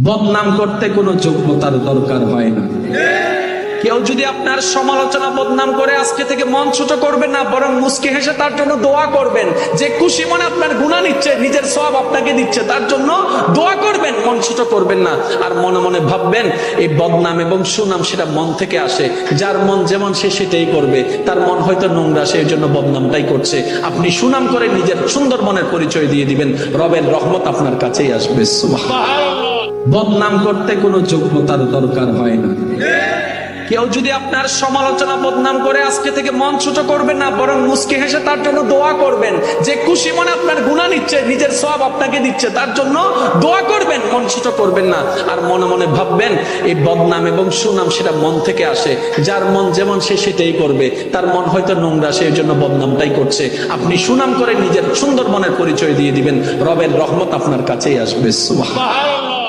বদনাম করতে কোনো যোগ্যতার দরকার হয় না। কেউ যদি আপনার সমালোচনা বদনাম করে, আজকে থেকে মন ছোট করবেন না, বরং মুস্কি হেসে তার জন্য দোয়া করবেন। যে খুশি মনে আপনার গুনাহ নিচ্ছে, নিজের সওয়াব আপনাকে দিচ্ছে, তার জন্য দোয়া করবেন, মন ছোট করবেন না। আর মনে মনে ভাববেন এই বদনাম এবং সুনাম সেটা মন থেকে আসে। যার মন যেমন সে সেটাই করবে। তার মন হয়তো নোংরা, সেই জন্য বদনামটাই করছে। আপনি সুনাম করে নিজের সুন্দর মনের পরিচয় দিয়ে দিবেন, রবের রহমত আপনার কাছেই আসবে। সুবহানাল্লাহ। বদনাম করতে কোনো যোগ্যতার দরকার হয় না। কেউ যদি আপনার সমালোচনা বদনাম করে, আজকে থেকে মন ছোট করবেন না, বরং মুস্কি হেসে তার জন্য দোয়া করবেন। যে খুশি মনে আপনার গুনাহ নিচ্ছে, নিজের সওয়াব আপনাকে দিচ্ছে, তার জন্য দোয়া করবেন, মন ছোট করবেন না। আর মনে মনে ভাববেন এই বদনাম এবং সুনাম সেটা মন থেকে আসে। যার মন যেমন সে সেটাই করবে। তার মন হয়তো নোংরা, সেই জন্য বদনামটাই করছে। আপনি সুনাম করে নিজের সুন্দর মনের পরিচয় দিয়ে দিবেন, রবের রহমত আপনার কাছেই আসবে। সুবহানাল্লাহ।